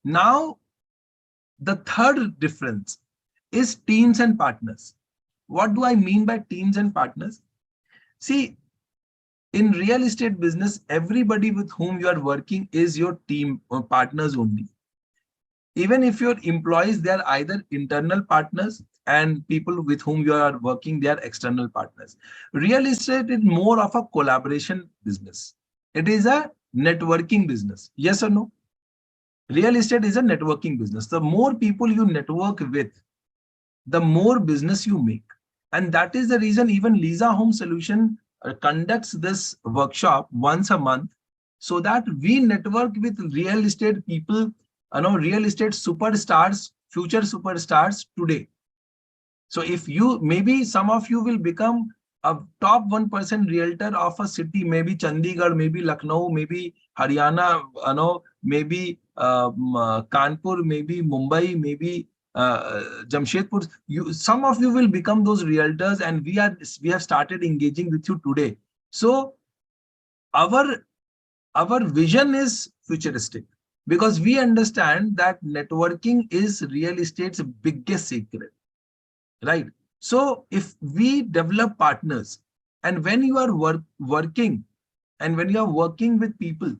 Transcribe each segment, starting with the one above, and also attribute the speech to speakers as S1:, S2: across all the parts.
S1: Now, the third difference is teams and partners. What do I mean by teams and partners? See, in real estate business, everybody with whom you are working is your team or partners only. Even if your employees, they are either internal partners, and people with whom you are working, they are external partners. Real estate is more of a collaboration business. It is a networking business. Yes or no? Real estate is a networking business. The more people you network with, the more business you make. And that is the reason even Lisa Home Solution conducts this workshop once a month, so that we network with real estate people, real estate superstars, future superstars today. So if you, maybe some of you will become a top 1% realtor of a city, maybe Chandigarh, maybe Lucknow, maybe Haryana, maybe Kanpur, maybe Mumbai, maybe Jamshedpur. Some of you will become those realtors, and we have started engaging with you today. So our vision is futuristic, because we understand that networking is real estate's biggest secret, right? So if we develop partners, and when you are working, and when you are working with people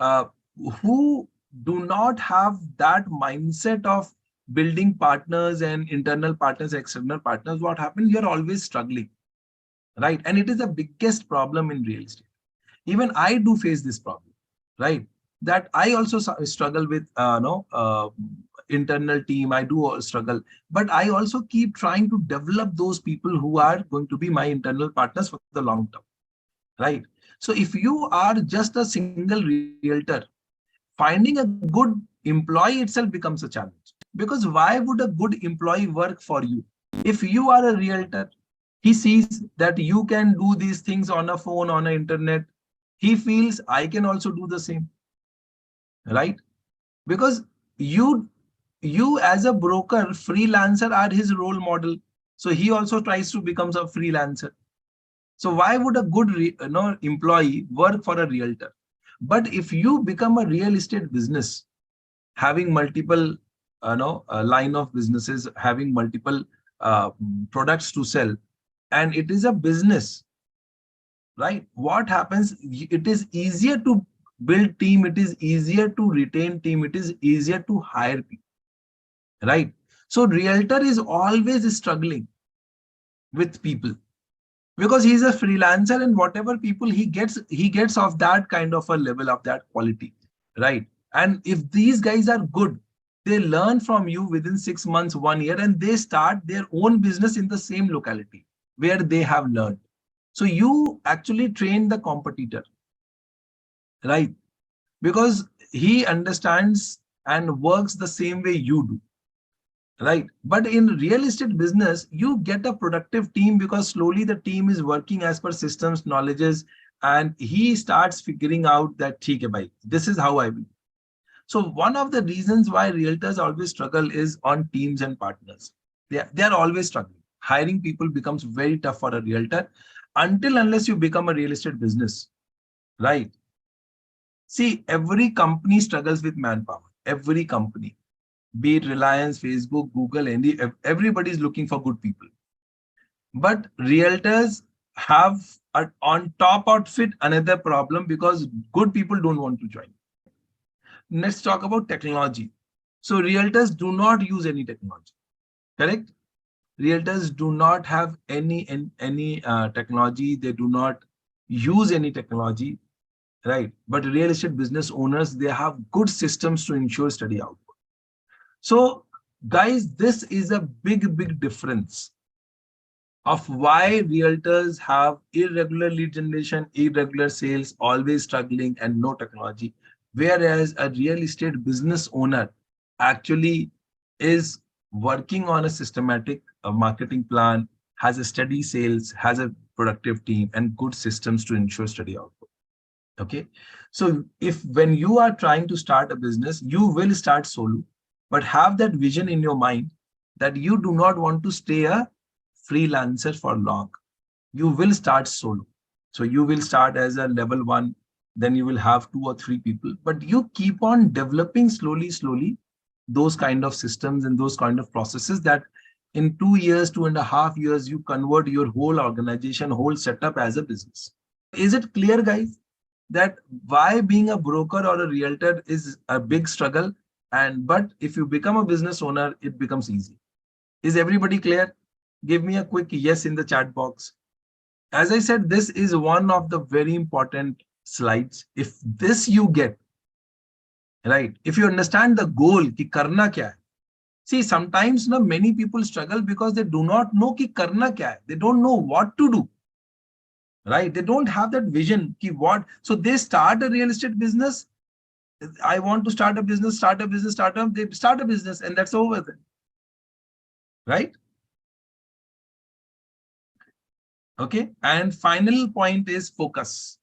S1: uh, who do not have that mindset of building partners and internal partners, external partners, what happens? You're always struggling, right? And it is the biggest problem in real estate. Even I do face this problem, right? That I also struggle with, internal team. I do struggle, but I also keep trying to develop those people who are going to be my internal partners for the long term, right? So if you are just a single realtor, finding a good employee itself becomes a challenge. Because why would a good employee work for you? If you are a realtor, he sees that you can do these things on a phone, on the internet. He feels I can also do the same, right? Because you as a broker, freelancer are his role model. So he also tries to become a freelancer. So why would a good employee work for a realtor? But if you become a real estate business, having multiple line of businesses, having multiple products to sell, and it is a business, right? What happens? It is easier to build team. It is easier to retain team. It is easier to hire people, right? So realtor is always struggling with people, because he's a freelancer, and whatever people he gets of that kind of a level, of that quality, right? And if these guys are good, they learn from you within 6 months, 1 year, and they start their own business in the same locality where they have learned. So you actually train the competitor, right? Because he understands and works the same way you do, right? But in real estate business, you get a productive team, because slowly the team is working as per systems, knowledges, and he starts figuring out that, "Theek hai bhai, this is how I will." So one of the reasons why realtors always struggle is on teams and partners. They are always struggling. Hiring people becomes very tough for a realtor, until unless you become a real estate business, right? See, every company struggles with manpower. Every company, be it Reliance, Facebook, Google, everybody is looking for good people. But realtors have on top outfit another problem, because good people don't want to join. Let's talk about technology. So realtors do not use any technology, correct? Realtors do not have any technology. They do not use any technology, right? But real estate business owners, they have good systems to ensure steady output. So guys, this is a big difference of why realtors have irregular lead generation, irregular sales, always struggling, and no technology. Whereas a real estate business owner actually is working on a systematic marketing plan, has a steady sales, has a productive team, and good systems to ensure steady output. Okay. So if when you are trying to start a business, you will start solo, but have that vision in your mind that you do not want to stay a freelancer for long. You will start solo. So you will start as a level 1, then you will have 2 or 3 people, but you keep on developing slowly, those kind of systems and those kind of processes that in 2 years, 2.5 years, you convert your whole organization, whole setup as a business. Is it clear, guys, that why being a broker or a realtor is a big struggle? But if you become a business owner, it becomes easy. Is everybody clear? Give me a quick yes in the chat box. As I said, this is one of the very important slides. If this you get, right? If you understand the goal, ki karna kya hai. See, sometimes many people struggle because they do not know ki karna kya hai. They don't know what to do, right? They don't have that vision ki what. So they start a real estate business. I want to start a business, they start a business and that's over then, right? Okay. And final point is focus.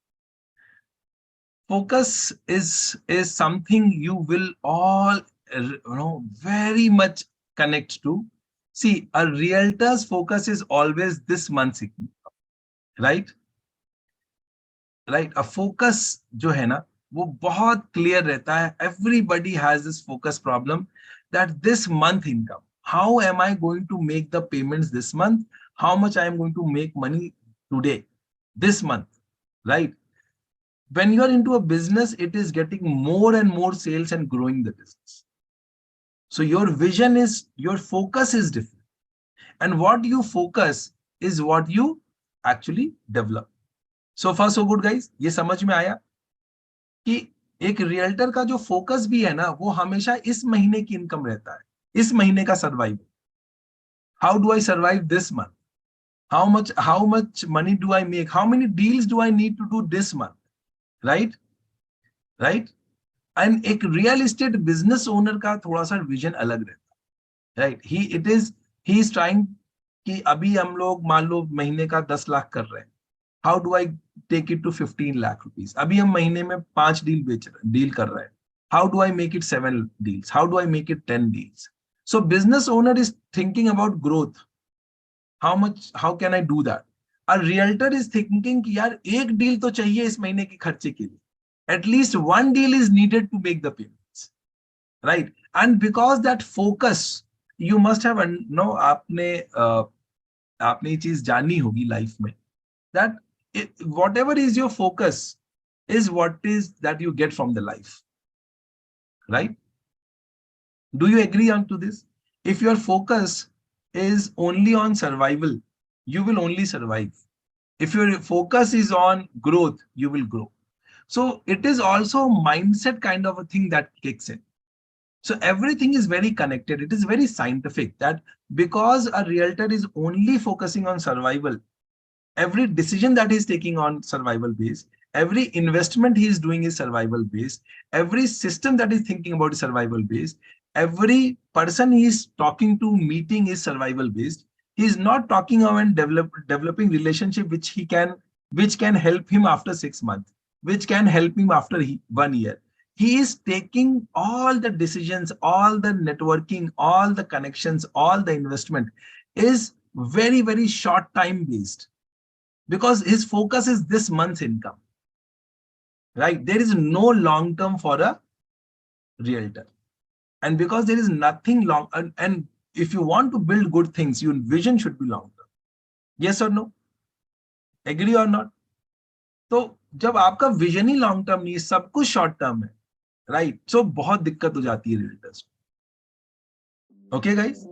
S1: Focus is something you will all very much connect to. See, a realtor's focus is always this month's income, right? Right. A focus जो है ना वो बहुत clear रहता है. Everybody has this focus problem that this month income. How am I going to make the payments this month? How much I am going to make money today, this month, right? When you are into a business, it is getting more and more sales and growing the business. So your vision is, your focus is different. And what you focus is what you actually develop. So far so good, guys. ये समझ में आया कि एक realtor का जो focus भी है ना वो हमेशा इस महीने की इनकम रहता है, इस महीने का survival. How do I survive this month? how much money do I make? How many deals do I need to do this month? Right? Right? And एक रियल एस्टेट बिजनेस ओनर का थोड़ा सा vision अलग रहता है, right? He is trying कि अभी हम लोग मान लो महीने का 10 लाख कर रहे हैं. How do I take it to 15 lakh rupees? अभी हम महीने में 5 डील कर रहे हैं. How do I make it 7 deals? How do I make it 10 deals? So business owner is thinking about growth. How can I do that? A realtor is thinking कि यार एक डील तो चाहिए इस महीने के खर्चे के लिए. At least one deal is needed to make the payments, right? And because that focus, you must have आपने ये चीज जाननी होगी लाइफ में that whatever is your focus is what is that you get from the life, right? Do you agree on to this? If your focus is only on survival, you will only survive. If your focus is on growth, you will grow. So it is also a mindset kind of a thing that kicks in. So everything is very connected. It is very scientific that because a realtor is only focusing on survival, every decision that he is taking on survival based, every investment he is doing is survival based, every system that he is thinking about is survival based, every person he is talking to, meeting is survival based. He is not talking about developing relationship which can help him after 6 months, which can help him after 1 year. He is taking all the decisions, all the networking, all the connections, all the investment is very, very short time based because his focus is this month's income, right? There is no long term for a realtor. And because there is nothing long, and if you want to build good things, your vision should be long term. Yes or no? Agree or not? तो जब आपका vision ही long term नहीं है, सब कुछ short term है, right? सो बहुत दिक्कत हो जाती है रियल्टर्स. Okay guys,